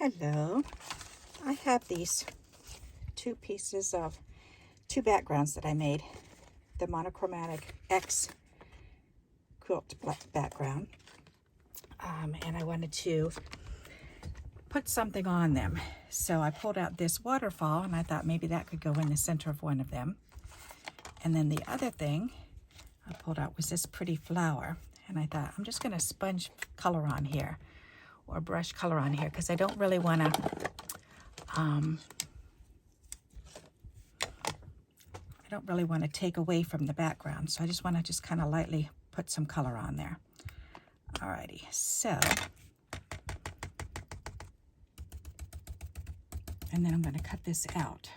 Hello. I have these two backgrounds that I made. The Monochromatic X quilt background. And I wanted to put something on them. So I pulled out this waterfall and I thought maybe that could go in the center of one of them. And then the other thing I pulled out was this pretty flower. And I thought I'm just going to sponge color on here or brush color on here because I don't really want to take away from the background. So I just want to just kind of lightly put some color on there. Alrighty, so, and then I'm going to cut this out.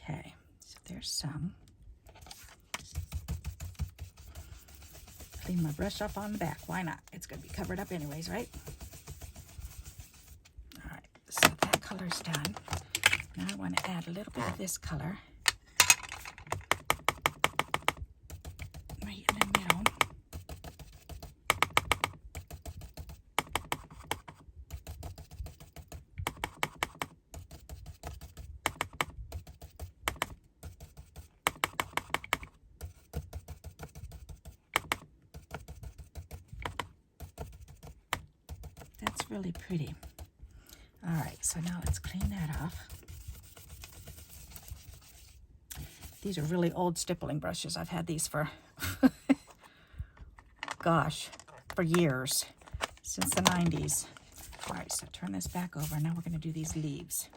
Okay, so there's some. Clean my brush up on the back. Why not? It's going to be covered up anyways, right? All right, so that color's done. Now I want to add a little bit of this color right in the middle. That's really pretty. All right, so now let's clean that off. These are really old stippling brushes. I've had these for, gosh, for years, since the 90s. All right, so turn this back over. Now we're going to do these leaves.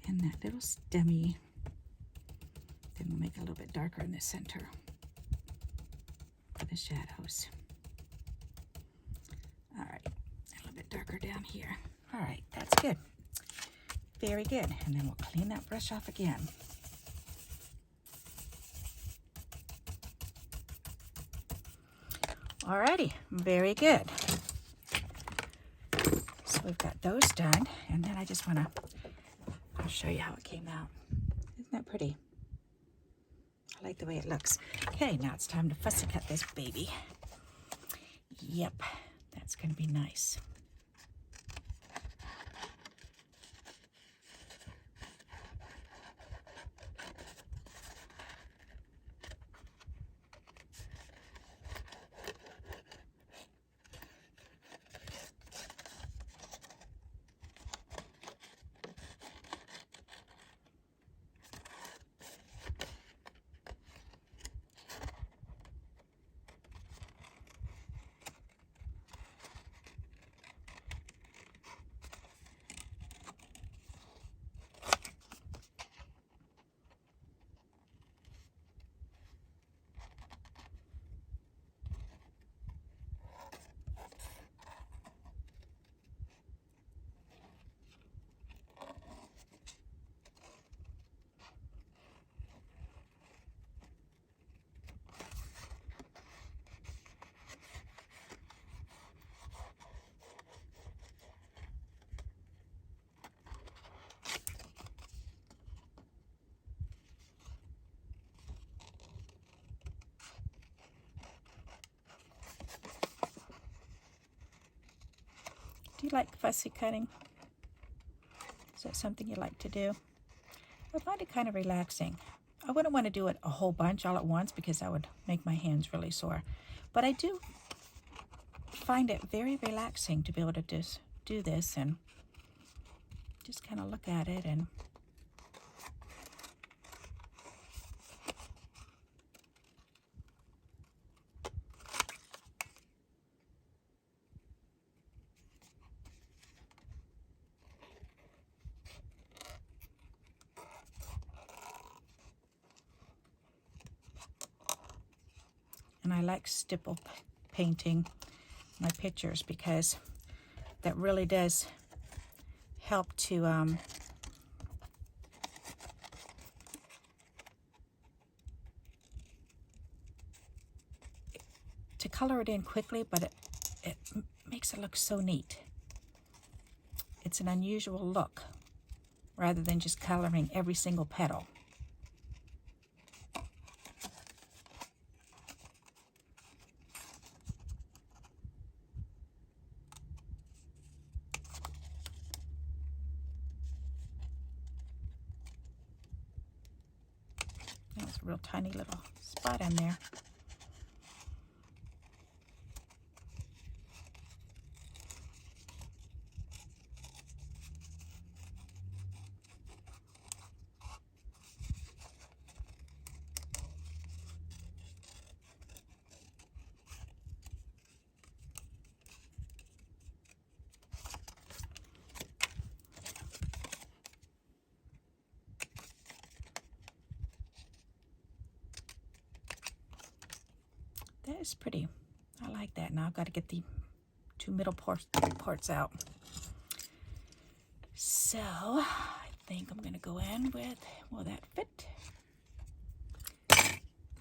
And that little stemmy, then we'll make it a little bit darker in the center for the shadows. All right, a little bit darker down here. All right, that's good. Very good. And then we'll clean that brush off again. All righty, very good. So we've got those done, and then I just want to, I'll show you how it came out. Isn't that pretty? I like the way it looks. Okay, now it's time to fussy cut this baby. Yep, that's going to be nice. Do you like fussy cutting? Is that something you like to do? I find it kind of relaxing. I wouldn't want to do it a whole bunch all at once because that would make my hands really sore. But I do find it very relaxing to be able to just do this and just kind of look at it and And I like stipple painting my pictures because that really does help to color it in quickly, but it makes it look so neat. It's an unusual look rather than just coloring every single petal. That was a real tiny little spot in there. That is pretty. I like that. Now I've got to get the two middle parts out. So I think I'm going to go in with, will that fit?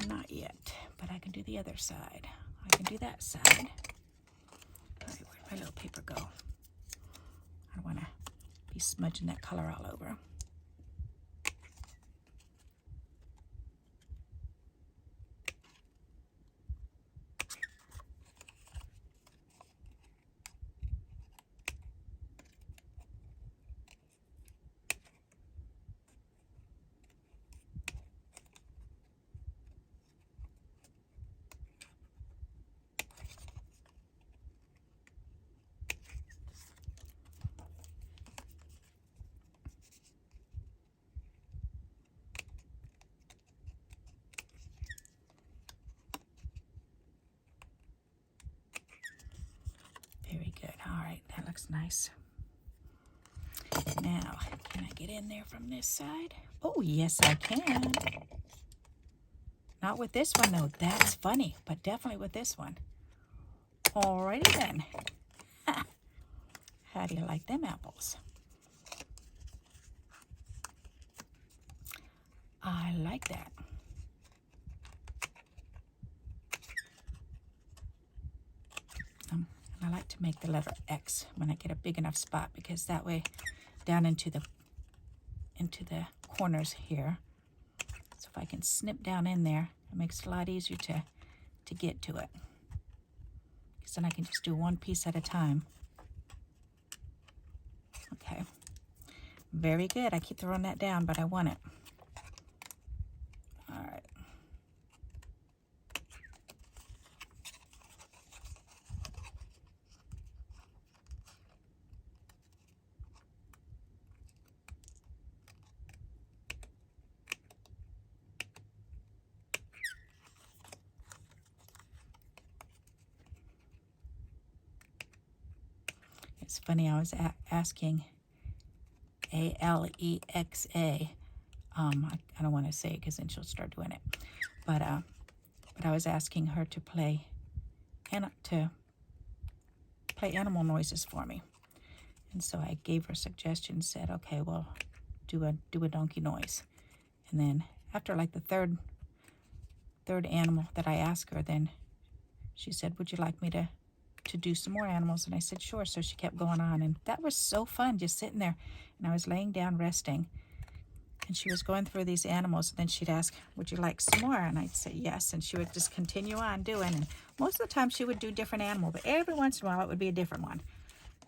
Not yet, but I can do the other side. I can do that side. All right, where'd my little paper go? I don't want to be smudging that color all over. Very good. All right, that looks nice. Now, can I get in there from this side? Oh, yes, I can. Not with this one, though. That's funny, but definitely with this one. Alrighty then. Ha. How do you like them apples? I like that. I like to make the letter X when I get a big enough spot, because that way down into the corners here. So if I can snip down in there, it makes it a lot easier to get to it. Because then I can just do one piece at a time. Okay. Very good. I keep throwing that down, but I want it. All right. It's funny, I was asking Alexa. I don't want to say it because then she'll start doing it. But I was asking her to play animal noises for me. And so I gave her suggestions, said, okay, well, do a donkey noise. And then after like the third animal that I asked her, then she said, would you like me to do some more animals? And I said, sure. So she kept going on, and that was so fun, just sitting there. And I was laying down resting, and she was going through these animals, and then she'd ask, would you like some more? And I'd say yes, and she would just continue on doing. And most of the time she would do different animal, but every once in a while it would be a different one.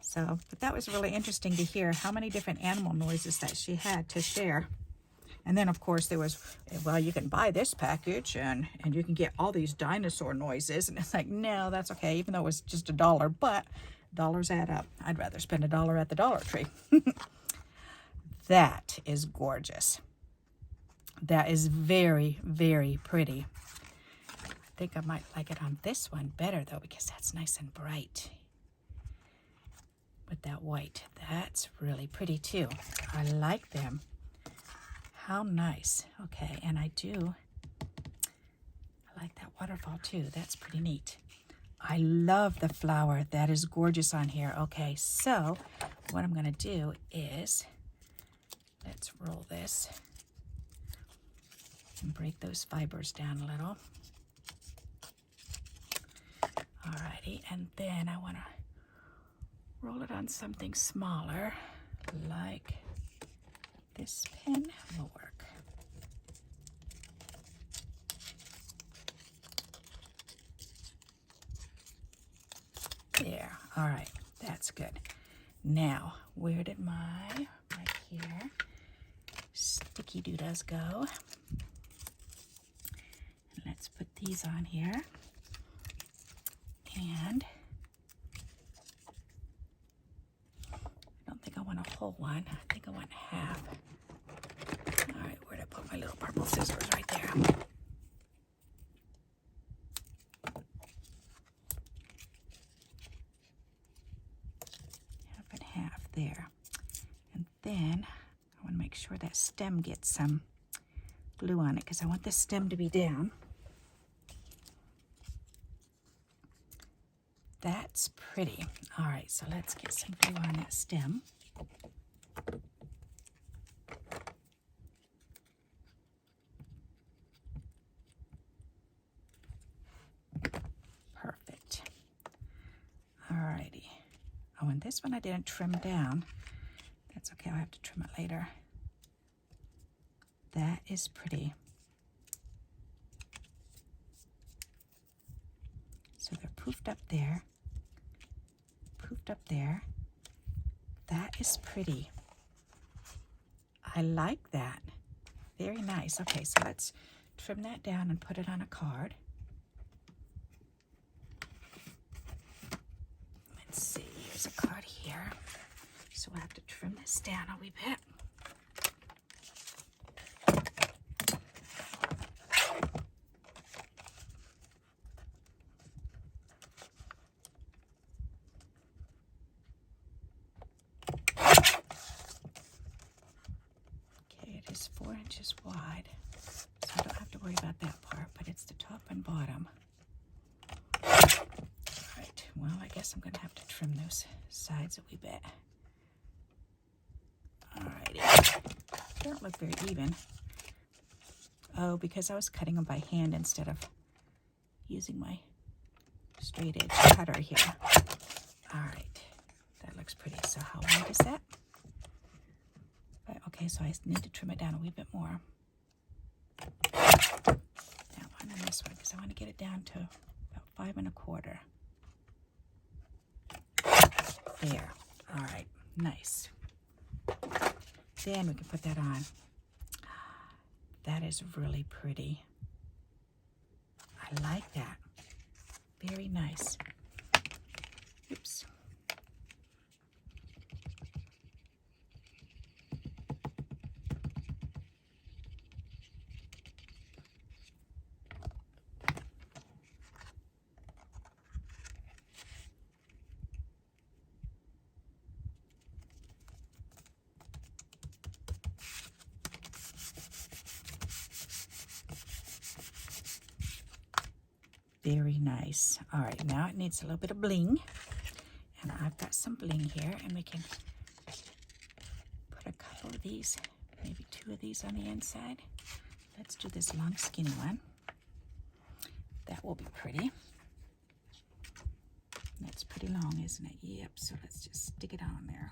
So, but that was really interesting to hear how many different animal noises that she had to share. And then, of course, there was, well, you can buy this package and you can get all these dinosaur noises. And it's like, no, that's okay, even though it was just $1, but dollars add up. I'd rather spend $1 at the Dollar Tree. That is gorgeous. That is very, very pretty. I think I might like it on this one better, though, because that's nice and bright. With that white, that's really pretty, too. I like them. How nice. Okay, and I like that waterfall too. That's pretty neat. I love the flower. That is gorgeous on here. Okay, so what I'm going to do is, let's roll this and break those fibers down a little. Alrighty, and then I want to roll it on something smaller, like this pen will work. There, all right, that's good. Now, where did my, right here, sticky doodahs go? Let's put these on here. And I don't think I want a whole one. I think I want half. All right, where'd I put my little purple scissors? Right there. Half and half there. And then I want to make sure that stem gets some glue on it because I want the stem to be down. That's pretty. All right, so let's get some glue on that stem. Perfect. All righty. Oh, and this one I didn't trim down. That's okay, I'll have to trim it later. That is pretty. So they're poofed up there. Poofed up there. That is pretty. I like that. Very nice. Okay, so let's trim that down and put it on a card. Let's see, here's a card here. So we'll have to trim this down a wee bit. Okay, it is 4 inches wide, so I don't have to worry about that part, but it's the top and bottom. Alright, well, I guess I'm going to have to trim those sides a wee bit. Alrighty, don't look very even. Oh, because I was cutting them by hand instead of using my straight edge cutter here. Alright, that looks pretty. So how wide is that? But, okay, so I need to trim it down a wee bit more. That one and this one, because I want to get it down to about 5 1/4. There. All right. Nice. Then we can put that on. That is really pretty. I like that. Very nice. Oops. Very nice. All right, now it needs a little bit of bling. And I've got some bling here, and we can put a couple of these, maybe 2 of these on the inside. Let's do this long, skinny one. That will be pretty. That's pretty long, isn't it? Yep, so let's just stick it on there.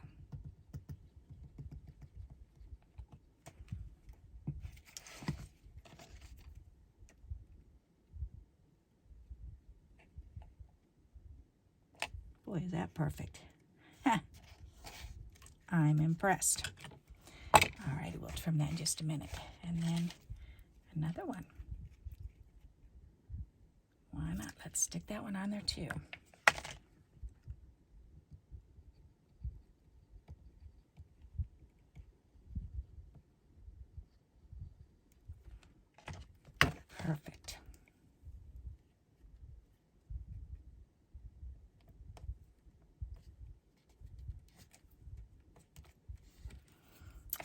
Boy, is that perfect. I'm impressed. All right, we'll trim that in just a minute. And then another one. Why not? Let's stick that one on there too. Perfect.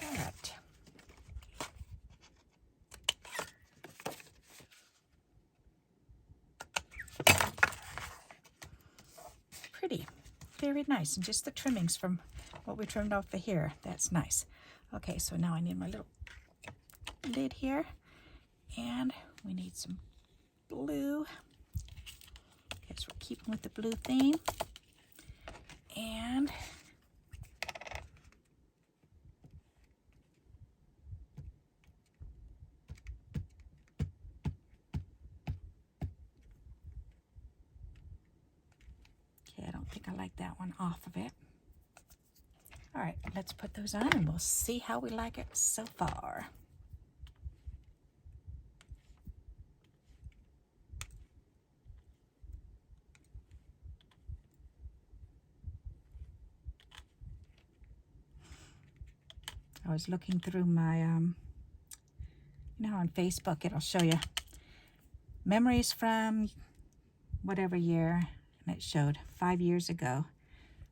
All right. very nice. And just the trimmings from what we trimmed off of here, that's nice. Okay, so now I need my little lid here, and we need some blue. Guess we're keeping with the blue theme. And okay, I don't think I like that one off of it. All right, let's put those on and we'll see how we like it so far. I was looking through my, you know, on Facebook, it'll show you memories from whatever year, and it showed 5 years ago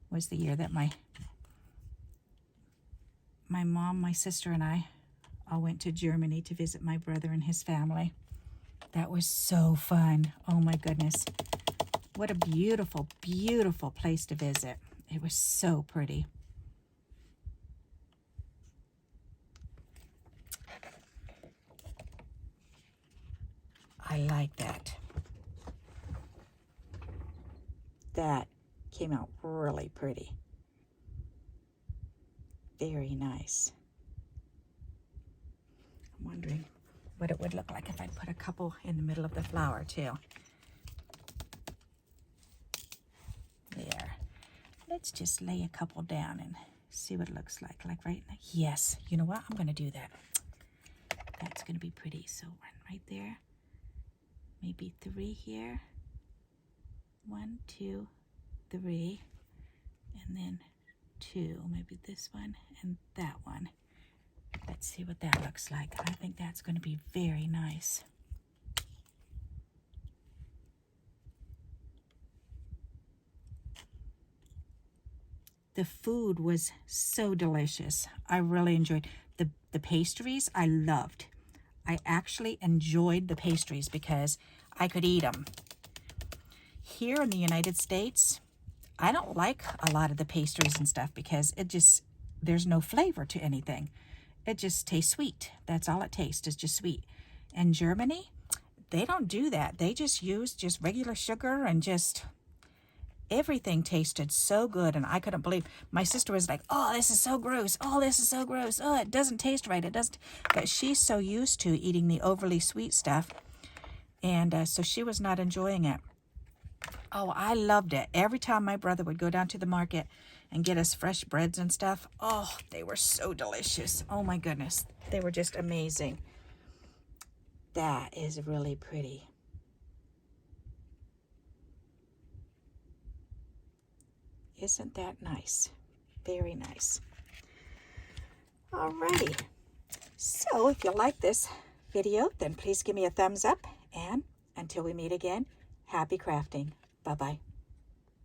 was the year that my mom, my sister, and I all went to Germany to visit my brother and his family. That was so fun. Oh my goodness. What a beautiful, beautiful place to visit. It was so pretty. I like that. That came out really pretty. Very nice. I'm wondering what it would look like if I put a couple in the middle of the flower too. There. Let's just lay a couple down and see what it looks like. Like right now. Yes, you know what? I'm going to do that. That's going to be pretty. So one right there. Maybe 3 here. 1, 2, 3. And then 2. Maybe this one and that one. Let's see what that looks like. I think that's going to be very nice. The food was so delicious. I really enjoyed the pastries. I loved. I actually enjoyed the pastries because I could eat them. Here in the United States, I don't like a lot of the pastries and stuff because it just, there's no flavor to anything. It just tastes sweet. That's all it tastes, is just sweet. In Germany, they don't do that. They just use just regular sugar and just everything tasted so good. And I couldn't believe, my sister was like, oh, this is so gross. Oh, this is so gross. Oh, it doesn't taste right. It doesn't. But she's so used to eating the overly sweet stuff. And so she was not enjoying it. Oh, I loved it. Every time my brother would go down to the market and get us fresh breads and stuff, oh, they were so delicious. Oh my goodness. They were just amazing. That is really pretty. Isn't that nice? Very nice. Alrighty. So if you like this video, then please give me a thumbs up. And until we meet again, happy crafting. Bye-bye.